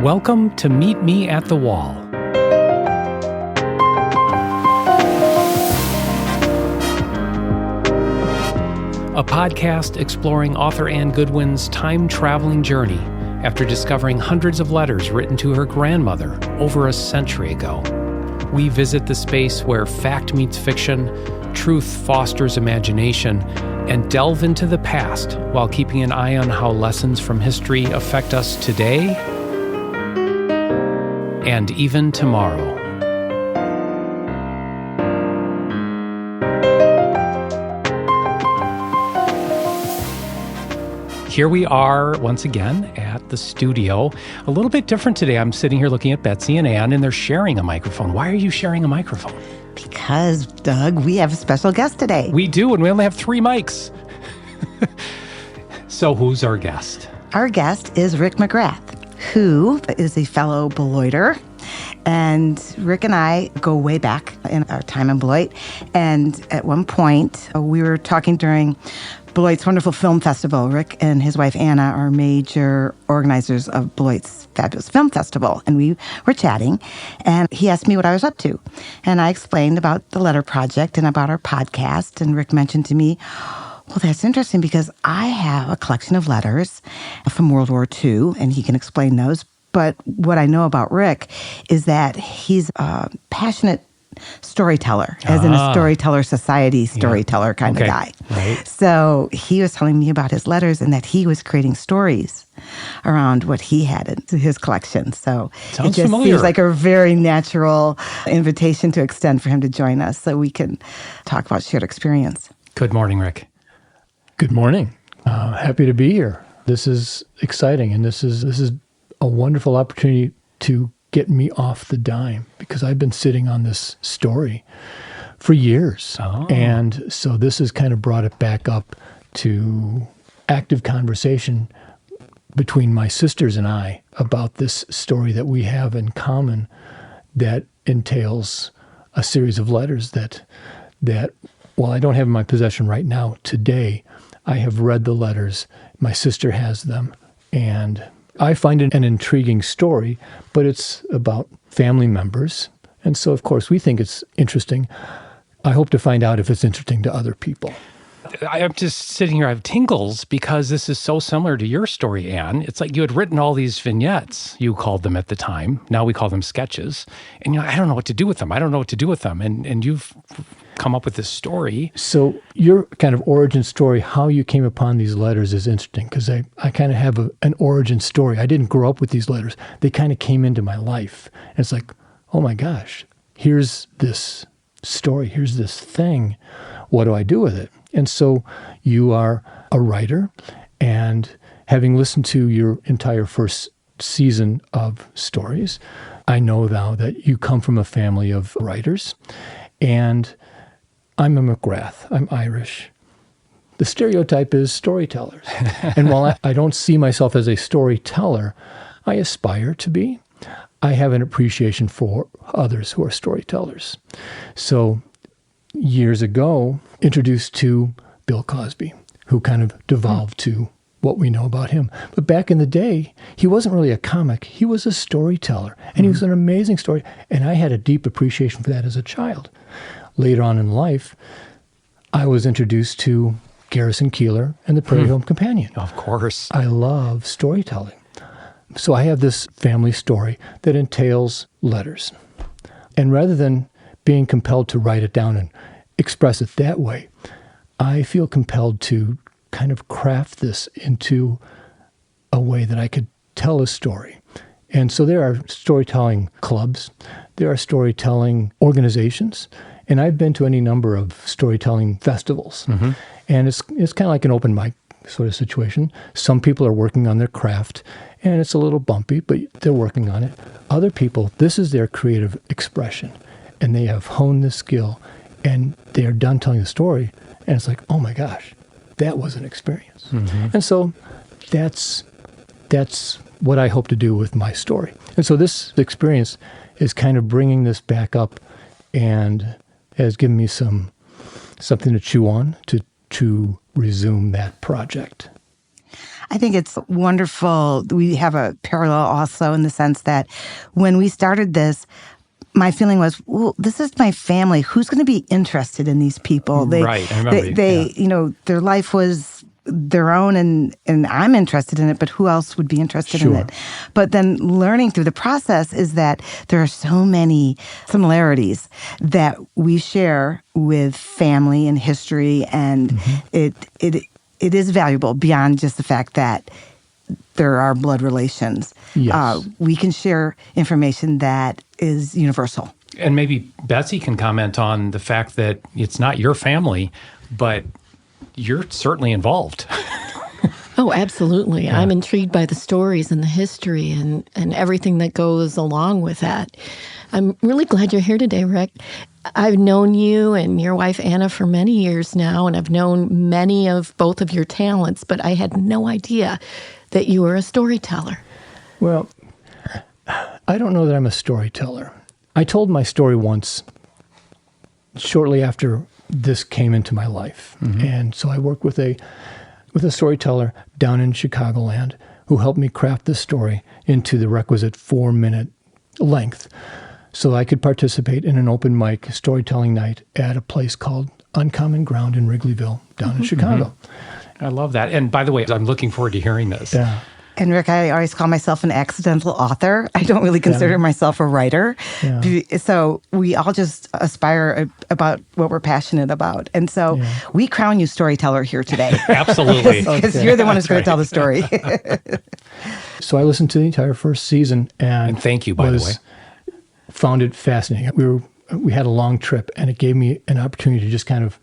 Welcome to Meet Me at the Wall. A podcast exploring author Anne Goodwin's time-traveling journey after discovering hundreds of letters written to her grandmother over a century ago. We visit the space where fact meets fiction, truth fosters imagination, and delve into the past while keeping an eye on how lessons from history affect us today and even tomorrow. Here we are once again at the studio. A little bit different today. I'm sitting here looking at Betsy and Anne, and they're sharing a microphone. Why are you sharing a microphone? Because, Doug, we have a special guest today. We do, and we only have 3 mics. So who's our guest? Our guest is Rick McGrath, who is a fellow Beloiter. And Rick and I go way back in our time in Beloit. And at one point, we were talking during Beloit's wonderful film festival. Rick and his wife, Anna, are major organizers of Beloit's fabulous film festival. And we were chatting, and he asked me what I was up to. And I explained about the letter project and about our podcast. And Rick mentioned to me, well, that's interesting because I have a collection of letters from World War II, and he can explain those. But what I know about Rick is that he's a passionate storyteller, as in a storyteller society storyteller kind of guy. Right. So he was telling me about his letters and that he was creating stories around what he had in his collection. So Sounds it just familiar. seems like a very natural invitation to extend for him to join us so we can talk about shared experience. Good morning, Rick. Good morning. Happy to be here. This is exciting, and this is a wonderful opportunity to get me off the dime because I've been sitting on this story for years. Oh. And so this has kind of brought it back up to active conversation between my sisters and I about this story that we have in common that entails a series of letters that while I don't have in my possession right now, today, I have read the letters. My sister has them, and I find it an intriguing story, but it's about family members. And so, of course, we think it's interesting. I hope to find out if it's interesting to other people. I'm just sitting here, I have tingles because this is so similar to your story, Anne. It's like you had written all these vignettes, you called them at the time. Now we call them sketches. And I don't know what to do with them. And you've come up with this story. So your kind of origin story, how you came upon these letters is interesting because I kind of have an origin story. I didn't grow up with these letters. They kind of came into my life. And it's like, oh my gosh, here's this story. Here's this thing. What do I do with it? And so you are a writer, and having listened to your entire first season of stories, I know now that you come from a family of writers, and I'm a McGrath. I'm Irish. The stereotype is storytellers. And while I don't see myself as a storyteller, I aspire to be. I have an appreciation for others who are storytellers. So years ago, introduced to Bill Cosby, who kind of devolved to what we know about him. But back in the day, he wasn't really a comic. He was a storyteller, and he was an amazing story. And I had a deep appreciation for that as a child. Later on in life, I was introduced to Garrison Keillor and the Prairie Home Companion. Of course. I love storytelling. So I have this family story that entails letters. And rather than being compelled to write it down and express it that way, I feel compelled to kind of craft this into a way that I could tell a story. And so there are storytelling clubs, there are storytelling organizations, and I've been to any number of storytelling festivals. Mm-hmm. And it's kind of like an open mic sort of situation. Some people are working on their craft, and it's a little bumpy, but they're working on it. Other people, this is their creative expression, and they have honed the skill, and they are done telling the story, and it's like, oh my gosh, that was an experience. Mm-hmm. And so that's what I hope to do with my story. And so this experience is kind of bringing this back up and has given me something to resume that project. I think it's wonderful. We have a parallel also in the sense that when we started this, my feeling was, well, this is my family. Who's going to be interested in these people? Right, I remember. Their life was their own, and I'm interested in it, but who else would be interested in it? But then learning through the process is that there are so many similarities that we share with family and history, and it is valuable beyond just the fact that there are blood relations. Yes. We can share information that is universal. And maybe Betsy can comment on the fact that it's not your family, but you're certainly involved. Oh, absolutely. Yeah. I'm intrigued by the stories and the history and everything that goes along with that. I'm really glad you're here today, Rick. I've known you and your wife, Anna, for many years now, and I've known many of both of your talents, but I had no idea that you were a storyteller. Well, I don't know that I'm a storyteller. I told my story once shortly after this came into my life. And so I worked with a storyteller down in Chicagoland who helped me craft this story into the requisite 4-minute length so I could participate in an open mic storytelling night at a place called Uncommon Ground in Wrigleyville down in Chicago. I love that. And by the way, I'm looking forward to hearing this. Yeah. And Rick, I always call myself an accidental author. I don't really consider myself a writer. Yeah. So we all just aspire about what we're passionate about. And so we crown you storyteller here today. Absolutely. Because you're the one who's going to tell the story. So I listened to the entire first season and thank you, by the way. Found it fascinating. We had a long trip, and it gave me an opportunity to just kind of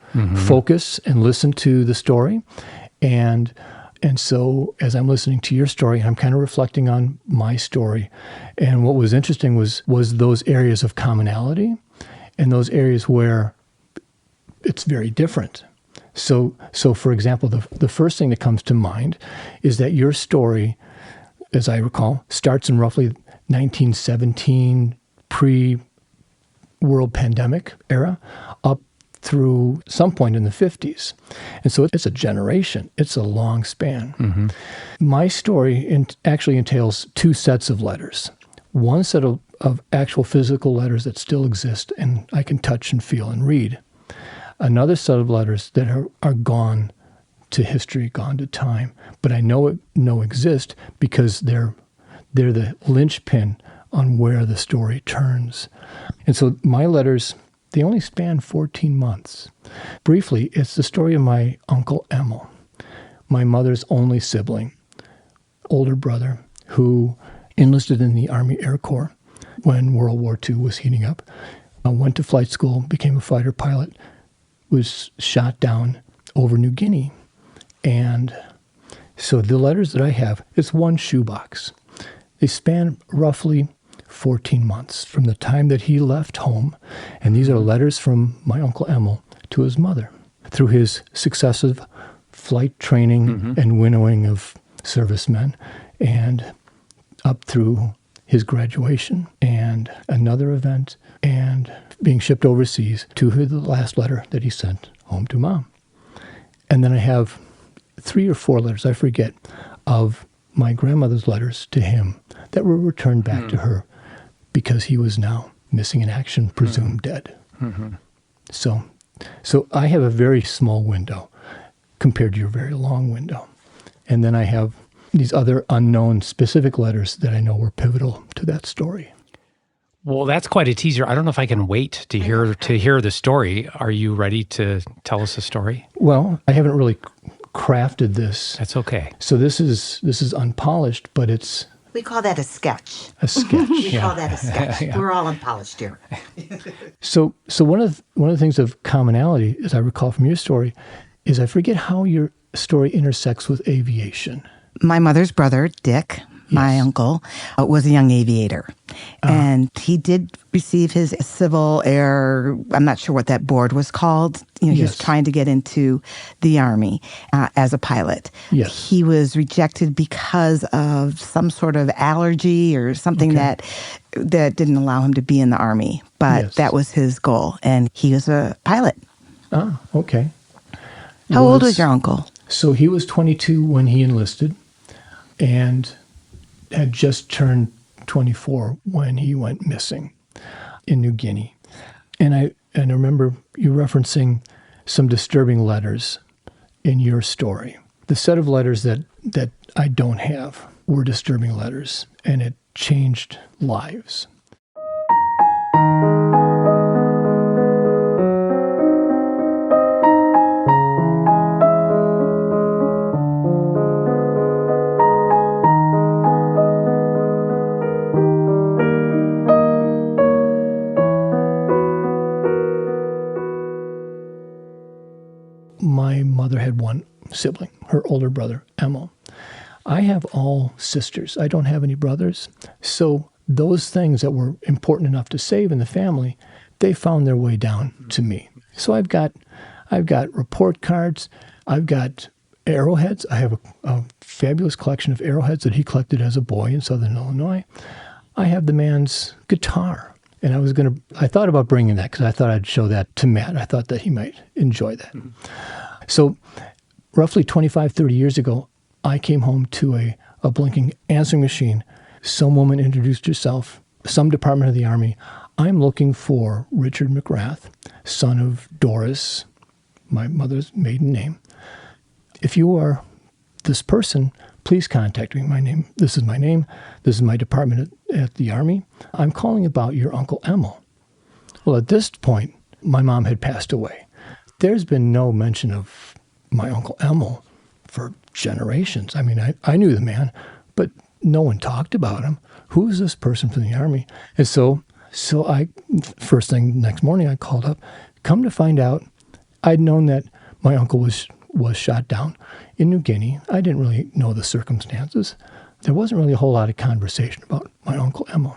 focus and listen to the story. And so as I'm listening to your story, I'm kind of reflecting on my story. And what was interesting was those areas of commonality and those areas where it's very different. So for example, the first thing that comes to mind is that your story, as I recall, starts in roughly 1917, pre-world pandemic era, up through some point in the 50s. And so it's a generation. It's a long span. My story actually entails 2 sets of letters. One set of actual physical letters that still exist and I can touch and feel and read. Another set of letters that are gone to history, gone to time. But I know exist because they're the linchpin on where the story turns. And so my letters, they only span 14 months. Briefly, it's the story of my Uncle Emil, my mother's only sibling, older brother, who enlisted in the Army Air Corps when World War II was heating up, went to flight school, became a fighter pilot, was shot down over New Guinea. And so the letters that I have, it's one shoebox. They span roughly 14 months from the time that he left home. And these are letters from my Uncle Emil to his mother through his successive flight training and winnowing of servicemen and up through his graduation and another event and being shipped overseas to the last letter that he sent home to Mom. And then I have 3 or 4 letters, I forget, of my grandmother's letters to him that were returned back to her because he was now missing in action, presumed dead. So I have a very small window compared to your very long window. And then I have these other unknown specific letters that I know were pivotal to that story. Well, that's quite a teaser. I don't know if I can wait to hear the story. Are you ready to tell us a story? Well, I haven't really crafted this. That's okay. So this is unpolished, but it's We call that a sketch. a sketch. We call that a sketch. We're all unpolished here. So one of the things of commonality, as I recall from your story, is I forget how your story intersects with aviation. My mother's brother, Dick, my uncle, was a young aviator. And he did receive his civil air, I'm not sure what that board was called. He was trying to get into the Army as a pilot. Yes. He was rejected because of some sort of allergy or something that didn't allow him to be in the Army. But that was his goal. And he was a pilot. Ah, okay. How old was your uncle? So he was 22 when he enlisted. and had just turned 24 when he went missing in New Guinea. And I remember you referencing some disturbing letters in your story. The set of letters that I don't have were disturbing letters, and it changed lives. My mother had one sibling, her older brother, Emil. I have all sisters. I don't have any brothers. So those things that were important enough to save in the family, they found their way down to me. So I've got report cards. I've got arrowheads. I have a fabulous collection of arrowheads that he collected as a boy in Southern Illinois. I have the man's guitar. And I thought about bringing that because I thought I'd show that to Matt. I thought that he might enjoy that. Mm-hmm. So roughly 25, 30 years ago, I came home to a blinking answering machine. Some woman introduced herself, some department of the Army. I'm looking for Richard McGrath, son of Doris, my mother's maiden name. If you are this person, please contact me. This is my name. This is my department at the Army. I'm calling about your Uncle Emil. Well, at this point, my mom had passed away. There's been no mention of my Uncle Emil for generations. I mean, I knew the man, but no one talked about him. Who is this person from the Army? And so I, first thing next morning, I called up. Come to find out, I'd known that my uncle was shot down in New Guinea. I didn't really know the circumstances. There wasn't really a whole lot of conversation about my Uncle Emil,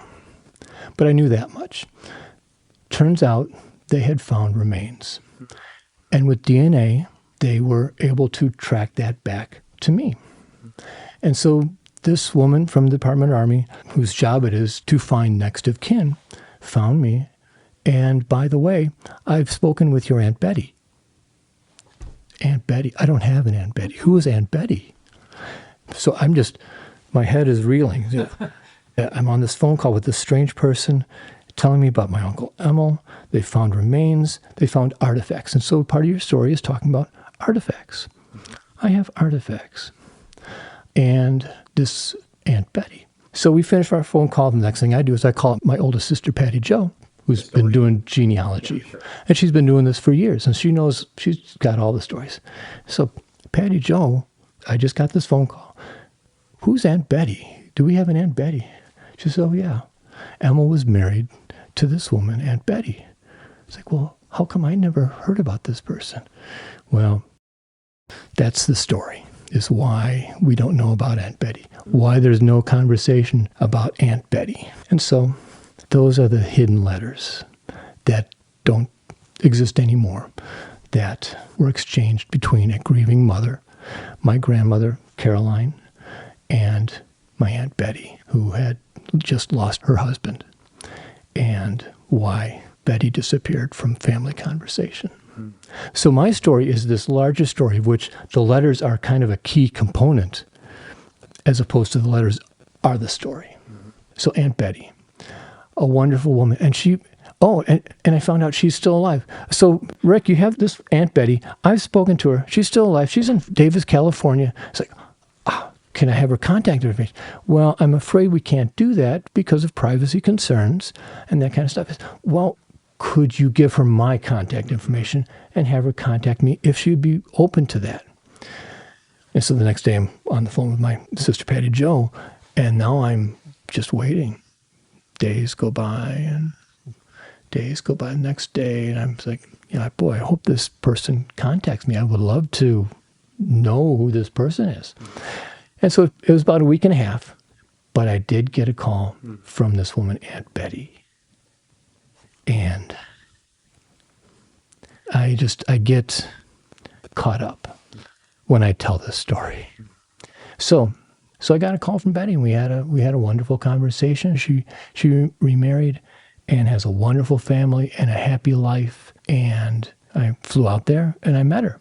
but I knew that much. Turns out they had found remains. And with DNA, they were able to track that back to me. And so this woman from the Department of Army, whose job it is to find next of kin, found me. And by the way, I've spoken with your Aunt Betty. Aunt Betty? I don't have an Aunt Betty. Who is Aunt Betty? So my head is reeling. I'm on this phone call with this strange person telling me about my Uncle Emil. They found remains. They found artifacts. And so part of your story is talking about artifacts. I have artifacts. And this Aunt Betty. So we finish our phone call. The next thing I do is I call up my oldest sister, Patty Jo, who's been doing genealogy. Yeah, sure. And she's been doing this for years. And she's got all the stories. So Patty Jo, I just got this phone call. Who's Aunt Betty? Do we have an Aunt Betty? She said, oh, yeah. Emil was married to this woman, Aunt Betty. It's like, well, how come I never heard about this person? Well, that's the story, is why we don't know about Aunt Betty, why there's no conversation about Aunt Betty. And so those are the hidden letters that don't exist anymore, that were exchanged between a grieving mother, my grandmother, Caroline, and my Aunt Betty, who had just lost her husband, and why Betty disappeared from family conversation. Mm-hmm. So my story is this larger story of which the letters are kind of a key component, as opposed to the letters are the story. Mm-hmm. So Aunt Betty, a wonderful woman, and and I found out she's still alive. So Rick, you have this Aunt Betty. I've spoken to her. She's still alive. She's in Davis, California. It's like, can I have her contact information? Well, I'm afraid we can't do that because of privacy concerns and that kind of stuff. Well, could you give her my contact information and have her contact me if she'd be open to that? And so the next day I'm on the phone with my sister Patty Jo, and now I'm just waiting. Days go by and days go by the next day, and I'm like, boy, I hope this person contacts me. I would love to know who this person is. And so it was about a week and a half, but I did get a call from this woman, Aunt Betty. And I get caught up when I tell this story. So I got a call from Betty, and we had a wonderful conversation. She remarried and has a wonderful family and a happy life. And I flew out there and I met her.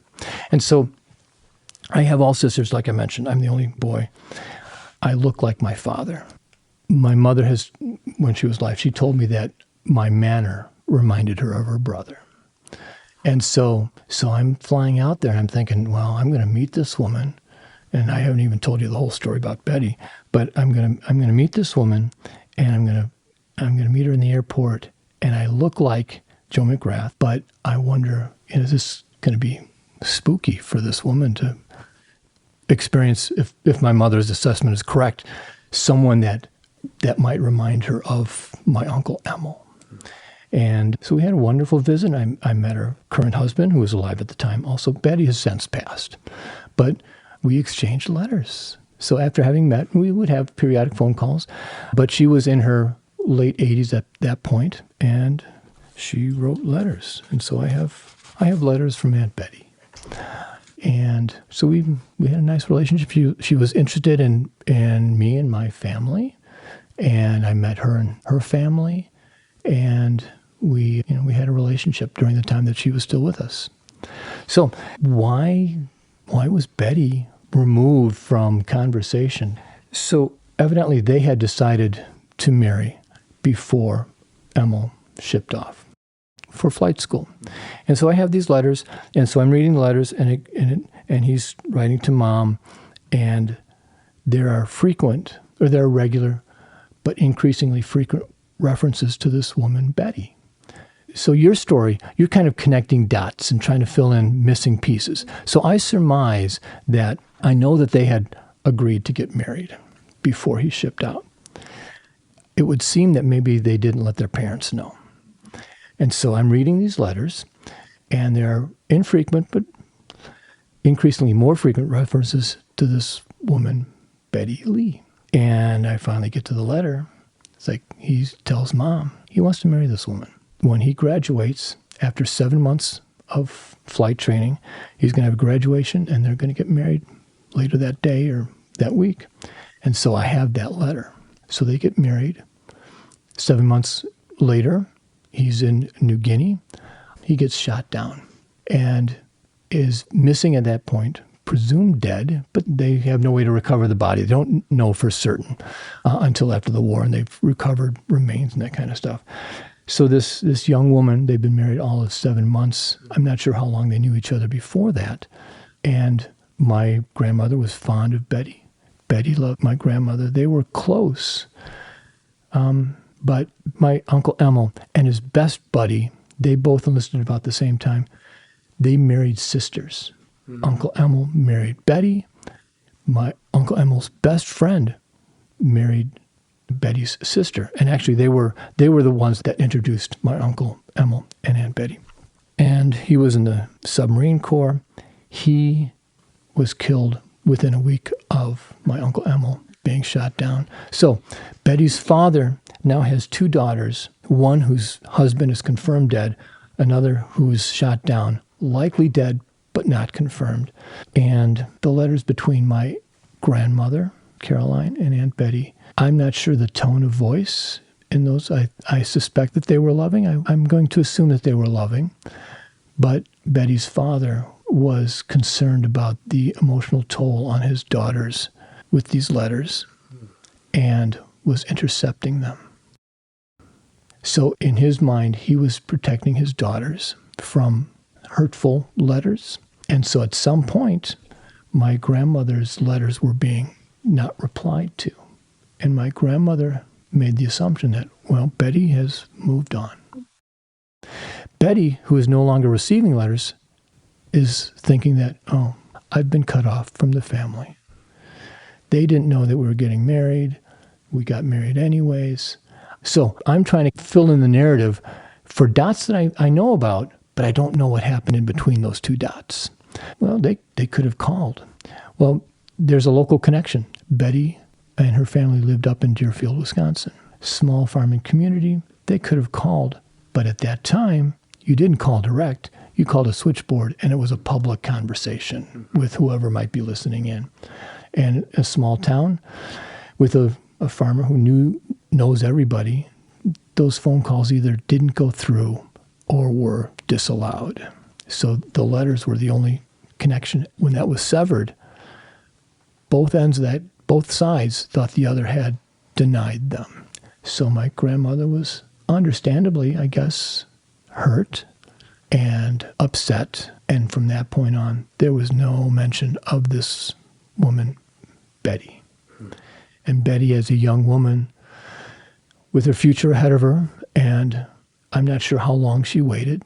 And so I have all sisters, like I mentioned. I'm the only boy. I look like my father. My mother has, when she was alive, she told me that my manner reminded her of her brother. And so I'm flying out there and I'm thinking, well, I'm going to meet this woman. And I haven't even told you the whole story about Betty, but I'm going to meet this woman, and I'm going to meet her in the airport, and I look like Joe McGrath, but I wonder, is this going to be spooky for this woman to experience, if my mother's assessment is correct, someone that might remind her of my Uncle Emil. And so we had a wonderful visit. I met her current husband, who was alive at the time. Also, Betty has since passed. But we exchanged letters. So after having met, we would have periodic phone calls. But she was in her late 80s at that point, and she wrote letters. And so I have letters from Aunt Betty. And so we had a nice relationship. She was interested in me and my family. And I met her and her family. And we had a relationship during the time that she was still with us. So why was Betty removed from conversation? So evidently they had decided to marry before Emil shipped off for flight school. And so I have these letters, and so I'm reading the letters, and he's writing to Mom, and there are regular, but increasingly frequent references to this woman, Betty. So your story, you're kind of connecting dots and trying to fill in missing pieces. So I surmise that I know that they had agreed to get married before he shipped out. It would seem that maybe they didn't let their parents know. And so I'm reading these letters, and there are infrequent, but increasingly more frequent references to this woman, Betty Lee. And I finally get to the letter. It's like he tells Mom he wants to marry this woman. When he graduates, after 7 months of flight training, he's going to have graduation, and they're going to get married later that day or that week. And so I have that letter. So they get married. 7 months later, he's in New Guinea. He gets shot down and is missing at that point, presumed dead, but they have no way to recover the body. They don't know for certain until after the war, and they've recovered remains and that kind of stuff. So this young woman, they've been married all of 7 months. I'm not sure how long they knew each other before that. And my grandmother was fond of Betty. Betty loved my grandmother. They were close. But my Uncle Emil and his best buddy, they both enlisted about the same time. They married sisters. Mm-hmm. Uncle Emil married Betty. My Uncle Emil's best friend married Betty's sister. And actually, they were the ones that introduced my Uncle Emil and Aunt Betty. And he was in the submarine corps. He was killed within a week of my Uncle Emil being shot down. So Betty's father now has 2 daughters, one whose husband is confirmed dead, another who's shot down, likely dead, but not confirmed. And the letters between my grandmother, Caroline, and Aunt Betty, I'm not sure the tone of voice in those. I suspect that they were loving. I'm going to assume that they were loving. But Betty's father was concerned about the emotional toll on his daughters with these letters and was intercepting them. So in his mind, he was protecting his daughters from hurtful letters. And so at some point, my grandmother's letters were being not replied to. And my grandmother made the assumption that, well, Betty has moved on. Betty, who is no longer receiving letters, is thinking that, oh, I've been cut off from the family. They didn't know that we were getting married. We got married anyways. So I'm trying to fill in the narrative for dots that I know about, but I don't know what happened in between those 2 dots. Well, they could have called. Well, there's a local connection. Betty and her family lived up in Deerfield, Wisconsin. Small farming community. They could have called. But at that time, you didn't call direct. You called a switchboard, and it was a public conversation with whoever might be listening in. And a small town with a farmer who knows everybody, those phone calls either didn't go through or were disallowed. So the letters were the only connection. When that was severed, both both sides thought the other had denied them. So my grandmother was understandably, I guess, hurt and upset. And from that point on, there was no mention of this woman, Betty. And Betty, as a young woman, with her future ahead of her, and I'm not sure how long she waited.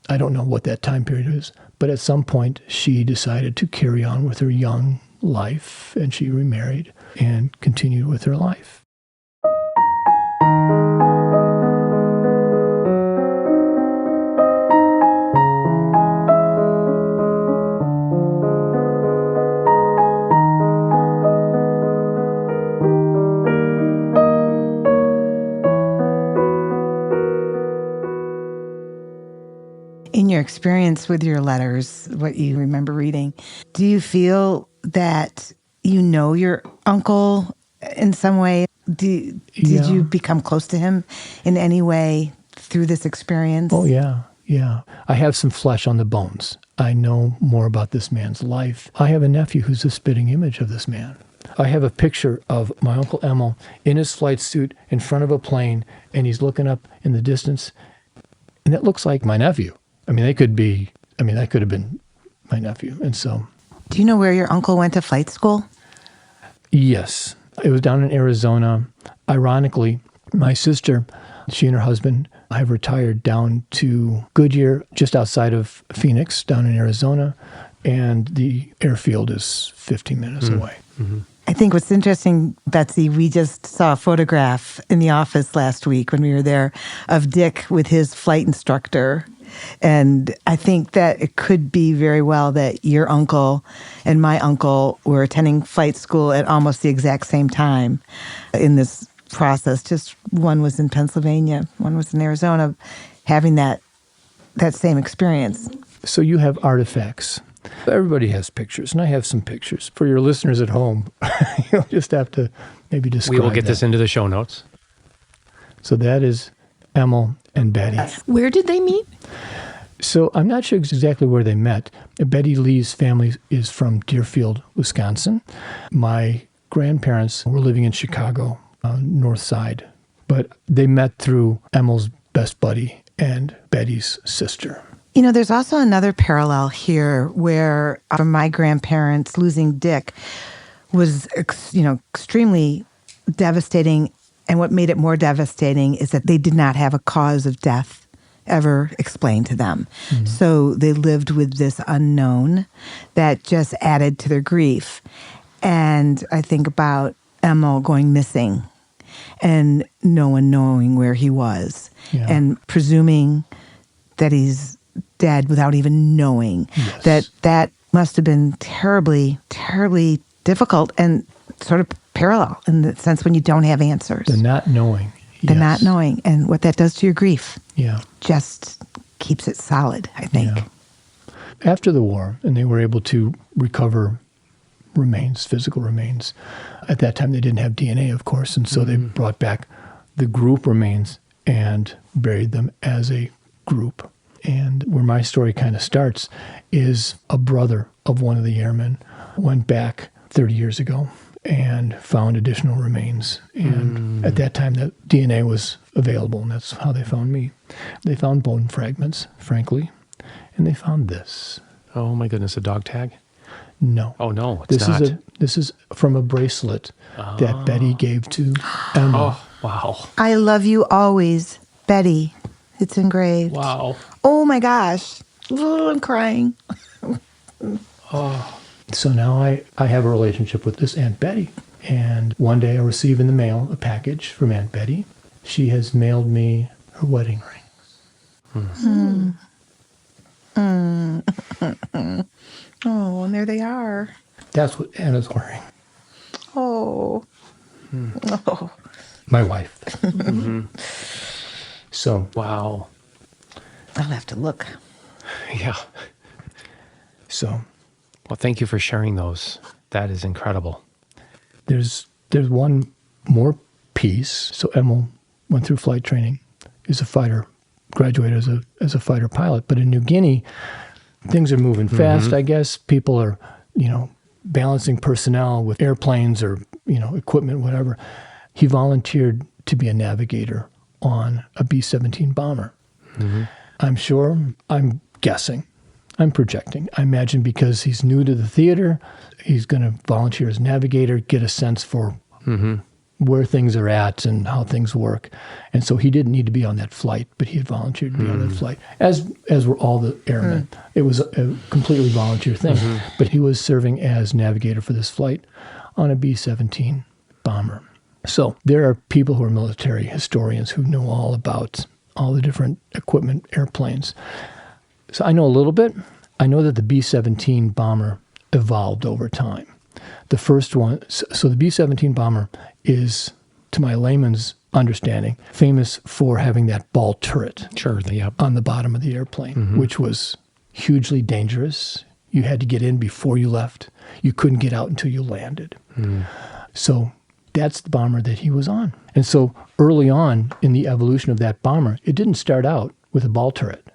I don't know what that time period is. But at some point, she decided to carry on with her young life, and she remarried and continued with her life. In your experience with your letters, what you remember reading, do you feel that you know your uncle in some way? Did you become close to him in any way through this experience? Oh, yeah. I have some flesh on the bones. I know more about this man's life. I have a nephew who's a spitting image of this man. I have a picture of my Uncle Emil in his flight suit in front of a plane, and he's looking up in the distance, and it looks like my nephew. That could have been my nephew. And so. Do you know where your uncle went to flight school? Yes. It was down in Arizona. Ironically, my sister, she and her husband have retired down to Goodyear, just outside of Phoenix, down in Arizona. And the airfield is 15 minutes away. Mm-hmm. I think what's interesting, Betsy, we just saw a photograph in the office last week when we were there of Dick with his flight instructor. And I think that it could be very well that your uncle and my uncle were attending flight school at almost the exact same time in this process. Just one was in Pennsylvania, one was in Arizona, having that same experience. So you have artifacts. Everybody has pictures, and I have some pictures. For your listeners at home, you'll just have to maybe describe We will get this into the show notes. So that is Emil and Betty. Where did they meet? So I'm not sure exactly where they met. Betty Lee's family is from Deerfield, Wisconsin. My grandparents were living in Chicago, north side. But they met through Emil's best buddy and Betty's sister. You know, there's also another parallel here where for my grandparents, losing Dick was, extremely devastating. And what made it more devastating is that they did not have a cause of death ever explained to them. Mm-hmm. So they lived with this unknown that just added to their grief. And I think about Emil going missing and no one knowing where he was and presuming that he's dead without even knowing. Yes. That must have been terribly, terribly difficult and sort of parallel in the sense when you don't have answers. The not knowing. The not knowing and what that does to your grief. Yeah. Just keeps it solid, I think. Yeah. After the war, and they were able to recover remains, physical remains. At that time, they didn't have DNA, of course, and so they brought back the group remains and buried them as a group. And where my story kind of starts is a brother of one of the airmen went back 30 years ago and found additional remains. And at that time, the DNA was available, and that's how they found me. They found bone fragments, frankly, and they found this. Oh, my goodness, a dog tag? No. Oh, no, it's not. This is from a bracelet that Betty gave to Emma. Oh, wow. I love you always, Betty. It's engraved. Wow. Oh, my gosh. Oh, I'm crying. So now I have a relationship with this Aunt Betty. And one day I receive in the mail a package from Aunt Betty. She has mailed me her wedding rings. Oh, and there they are. That's what Anna's wearing. Oh. Oh. My wife. So. Wow. I'll have to look. Yeah. So. Well, thank you for sharing those. That is incredible. There's one more piece. So Emil went through flight training, is a fighter, graduated as a fighter pilot. But in New Guinea, things are moving fast, I guess. People are, balancing personnel with airplanes or equipment, whatever. He volunteered to be a navigator on a B-17 bomber. Mm-hmm. I'm guessing, I'm projecting. I imagine because he's new to the theater, he's going to volunteer as navigator, get a sense for where things are at and how things work. And so he didn't need to be on that flight, but he had volunteered to be on that flight, as were all the airmen. It was a completely volunteer thing. But he was serving as navigator for this flight on a B-17 bomber. So there are people who are military historians who know all about all the different equipment, airplanes. So I know a little bit. I know that the B-17 bomber evolved over time. The first one, so the B-17 bomber is, to my layman's understanding, famous for having that ball turret on the bottom of the airplane, which was hugely dangerous. You had to get in before you left. You couldn't get out until you landed. So that's the bomber that he was on. And so early on in the evolution of that bomber, it didn't start out with a ball turret.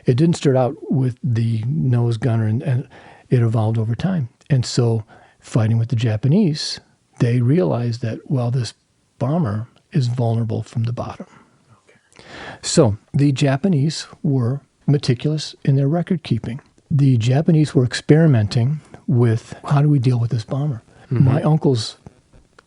It didn't start out with the nose gunner, and it evolved over time. And so fighting with the Japanese, they realized that, well, this bomber is vulnerable from the bottom. So the Japanese were meticulous in their record keeping. The Japanese were experimenting with, how do we deal with this bomber? My uncle's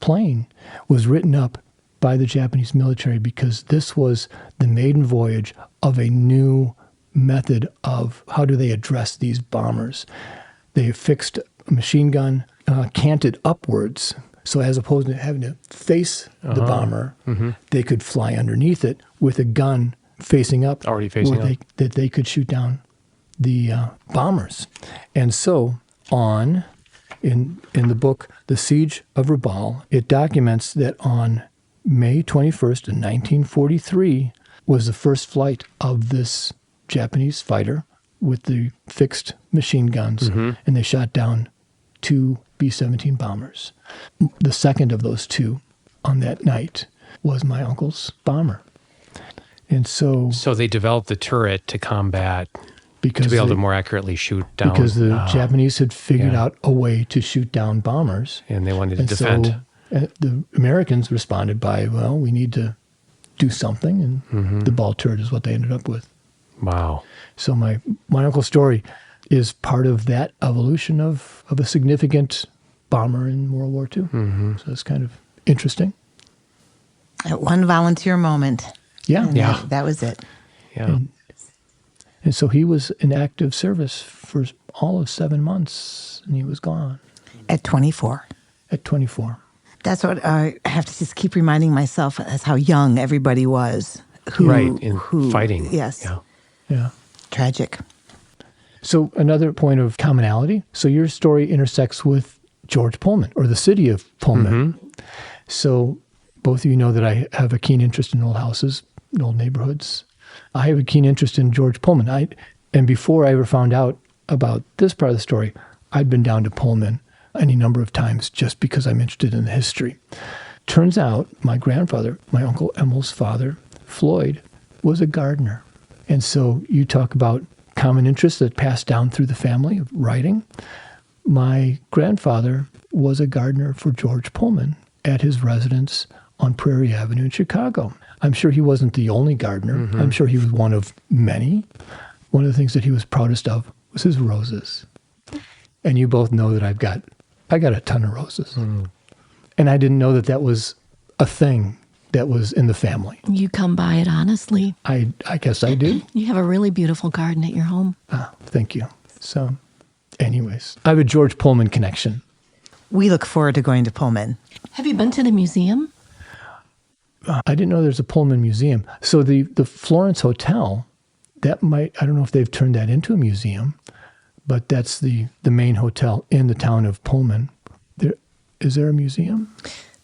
plane was written up by the Japanese military because this was the maiden voyage of a new method of how do they address these bombers. They fixed a machine gun canted upwards, so as opposed to having to face the bomber, they could fly underneath it with a gun facing up, already facing up, that they could shoot down the bombers. And so on, in the book The Siege of Rabaul, it documents that on May 21st in 1943 was the first flight of this Japanese fighter with the fixed machine guns, and they shot down 2 B-17 bombers. The second of those 2 on that night was my uncle's bomber. And so they developed the turret to combat, to be able to more accurately shoot down. Because the Japanese had figured out a way to shoot down bombers. And they wanted to defend. So the Americans responded by, well, we need to do something, and the ball turret is what they ended up with. Wow. So my uncle's story is part of that evolution of a significant bomber in World War II. So it's kind of interesting. At one volunteer moment. Yeah. That was it. Yeah. And so he was in active service for all of 7 months, and he was gone. At 24. At 24. That's what I have to just keep reminding myself, that's how young everybody was. In fighting. Yes. Yeah. Tragic. So another point of commonality. So your story intersects with George Pullman, or the city of Pullman. So both of you know that I have a keen interest in old houses, in old neighborhoods. I have a keen interest in George Pullman. And before I ever found out about this part of the story, I'd been down to Pullman any number of times just because I'm interested in the history. Turns out my grandfather, my Uncle Emil's father, Floyd, was a gardener. And so you talk about common interests that passed down through the family of writing. My grandfather was a gardener for George Pullman at his residence on Prairie Avenue in Chicago. I'm sure he wasn't the only gardener. I'm sure he was one of many. One of the things that he was proudest of was his roses. And you both know that I got a ton of roses. And I didn't know that was a thing that was in the family. You come by it honestly. I guess I do. You have a really beautiful garden at your home. Thank you. So, anyways, I have a George Pullman connection. We look forward to going to Pullman. Have you been to the museum? I didn't know there's a Pullman museum. So the Florence Hotel, I don't know if they've turned that into a museum, but that's the main hotel in the town of Pullman. Is there a museum?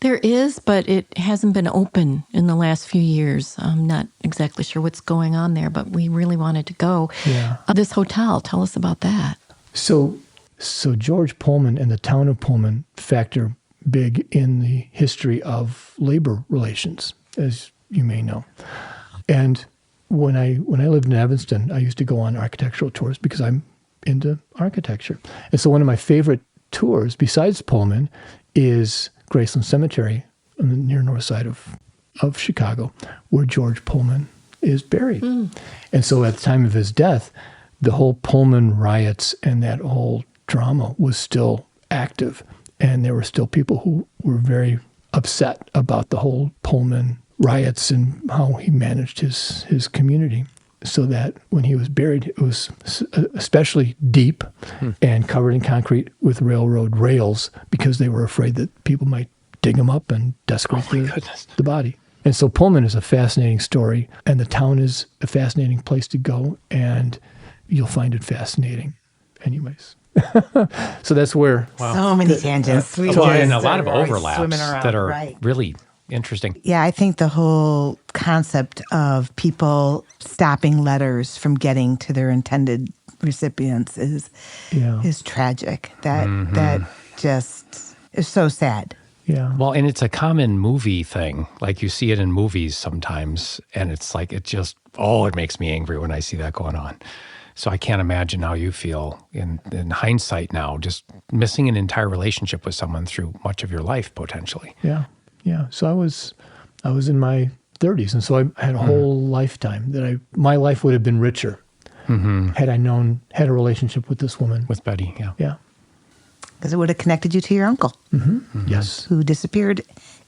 There is, but it hasn't been open in the last few years. I'm not exactly sure what's going on there, but we really wanted to go. Yeah. This hotel, tell us about that. So George Pullman and the town of Pullman factor big in the history of labor relations, as you may know. And when I lived in Evanston, I used to go on architectural tours because I'm into architecture. And so one of my favorite tours, besides Pullman, is Graceland Cemetery on the near north side of Chicago, where George Pullman is buried. And so at the time of his death, the whole Pullman riots and that whole drama was still active. And there were still people who were very upset about the whole Pullman riots and how he managed his community. So that when he was buried, it was especially deep and covered in concrete with railroad rails because they were afraid that people might dig him up and desecrate the body. And so Pullman is a fascinating story, and the town is a fascinating place to go, and you'll find it fascinating anyways. So that's where... Wow. So many tangents. And a lot of overlaps that are really interesting. Yeah, I think the whole concept of people stopping letters from getting to their intended recipients is tragic. That just is so sad. Yeah. Well, and it's a common movie thing. Like you see it in movies sometimes, and it's like it makes me angry when I see that going on. So I can't imagine how you feel in hindsight now, just missing an entire relationship with someone through much of your life potentially. Yeah. Yeah. So I was in my 30s, and so I had a whole lifetime that my life would have been richer had I had a relationship with this woman. With Betty, yeah. Yeah. Because it would have connected you to your uncle. Yes. Who disappeared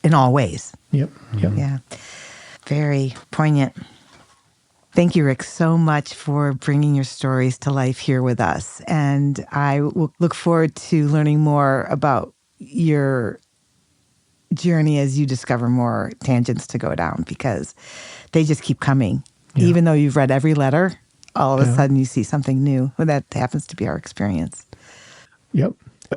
in all ways. Yep. Yeah. Very poignant. Thank you, Rick, so much for bringing your stories to life here with us. And I will look forward to learning more about your journey as you discover more tangents to go down, because they just keep coming. Yeah. Even though you've read every letter, all of a sudden you see something new. Well, that happens to be our experience. Yep.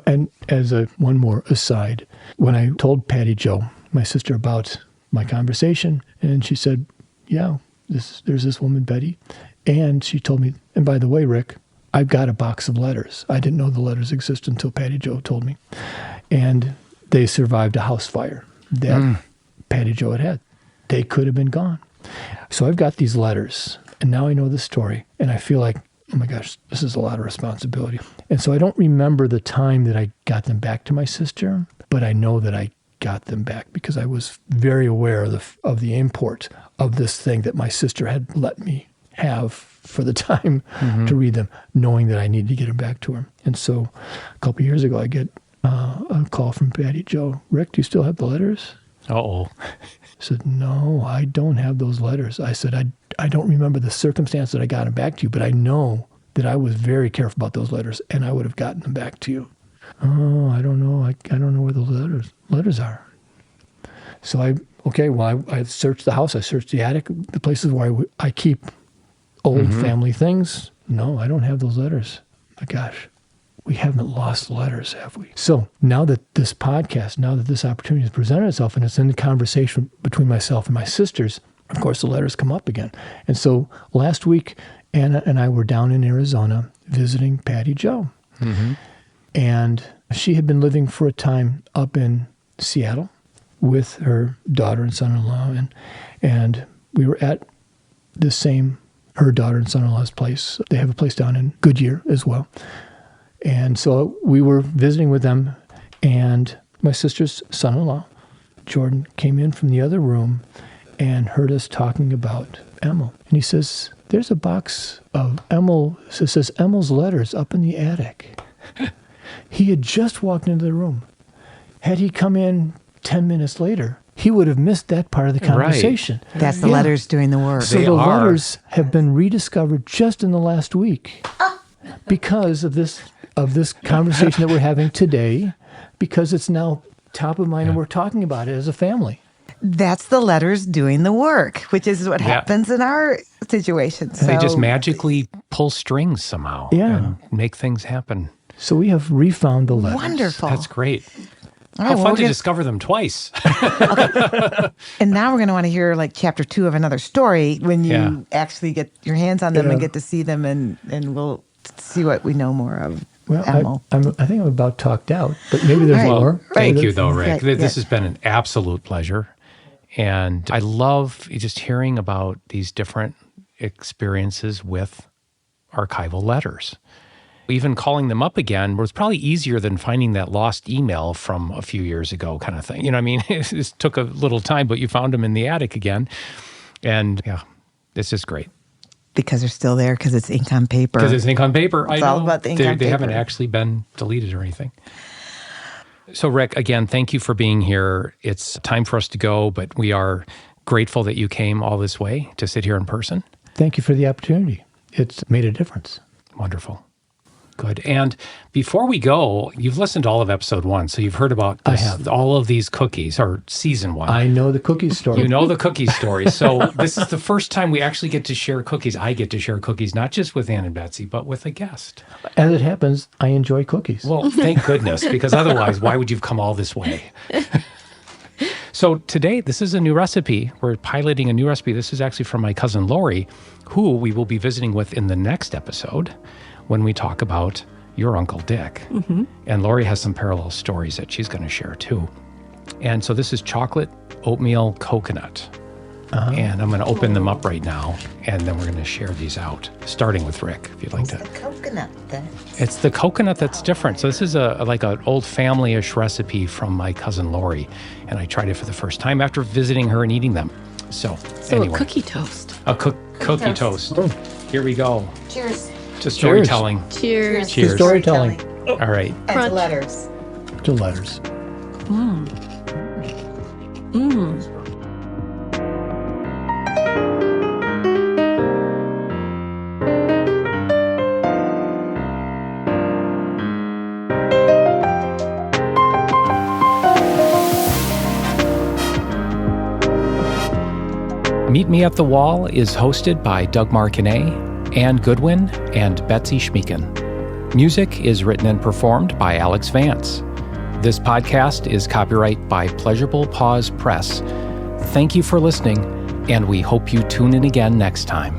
And as one more aside, when I told Patty Jo, my sister, about my conversation, and she said, yeah, there's this woman, Betty. And she told me, and by the way, Rick, I've got a box of letters. I didn't know the letters existed until Patty Jo told me. And they survived a house fire that Patty Jo had. They could have been gone. So I've got these letters, and now I know the story, and I feel like, oh my gosh, this is a lot of responsibility. And so I don't remember the time that I got them back to my sister, but I know that I got them back because I was very aware of the import of this thing that my sister had let me have for the time to read them, knowing that I needed to get them back to her. And so a couple of years ago, I get a call from Patty Jo. Rick, do you still have the letters? Uh-oh. I said, no, I don't have those letters. I said, I don't remember the circumstance that I got them back to you, but I know that I was very careful about those letters, and I would have gotten them back to you. Oh, I don't know. I don't know where the letters are. So I searched the house. I searched the attic, the places where I keep old family things. No, I don't have those letters. My gosh, we haven't lost letters, have we? So now that this opportunity has presented itself, and it's in the conversation between myself and my sisters, of course, the letters come up again. And so last week, Anna and I were down in Arizona visiting Patty Jo. And she had been living for a time up in Seattle with her daughter and son-in-law. And we were at her daughter and son-in-law's place. They have a place down in Goodyear as well. And so we were visiting with them, and my sister's son-in-law, Jordan, came in from the other room and heard us talking about Emil. And he says, there's a box of Emil, it says Emil's letters up in the attic. He had just walked into the room. Had he come in 10 minutes later, he would have missed that part of the conversation. Right. That's the letters doing the work. So the letters have been rediscovered just in the last week because of this conversation that we're having today, because it's now top of mind and we're talking about it as a family. That's the letters doing the work, which is what happens in our situation. So they just magically pull strings somehow and make things happen. So we have refound the letters. Wonderful. That's great. All How fun to discover them twice. And now we're going to want to hear like chapter 2 of another story when you actually get your hands on them and get to see them, and we'll see what we know more of. Well, I think I'm about talked out, but maybe there's more. Thank you, though, Rick. This has been an absolute pleasure. And I love just hearing about these different experiences with archival letters. even calling them up again was probably easier than finding that lost email from a few years ago kind of thing. You know what I mean? It took a little time, but you found them in the attic again. And yeah, this is great. Because they're still there, because it's ink on paper. Because it's ink on paper. It's all about the ink on paper. They haven't actually been deleted or anything. So Rick, again, thank you for being here. It's time for us to go, but we are grateful that you came all this way to sit here in person. Thank you for the opportunity. It's made a difference. Wonderful. Good. And before we go, you've listened to all of episode 1, so you've heard about this, I have. all of these cookies, or season 1. I know the cookies story. You know the cookies story. So this is the first time we actually get to share cookies. I get to share cookies, not just with Ann and Betsy, but with a guest. As it happens, I enjoy cookies. Well, thank goodness, because otherwise, why would you have come all this way? So today, this is a new recipe. We're piloting a new recipe. This is actually from my cousin Lori, who we will be visiting with in the next episode when we talk about your Uncle Dick. Mm-hmm. And Lori has some parallel stories that she's going to share too. And so this is chocolate oatmeal coconut. And I'm going to open them up right now, and then we're going to share these out, starting with Rick, if you'd like to. It's the coconut It's the coconut that's different. So this is like an old family-ish recipe from my cousin Lori, and I tried it for the first time after visiting her and eating them. So anyway. A cookie toast. A cookie toast. Here we go. Cheers. To storytelling. Cheers. Cheers. To storytelling. All right. And to letters. To letters. Meet Me at the Wall is hosted by Doug Martinet, Ann Goodwin, and Betsy Schmeeken. Music is written and performed by Alex Vance. This podcast is copyright by Pleasurable Pause Press. Thank you for listening, and we hope you tune in again next time.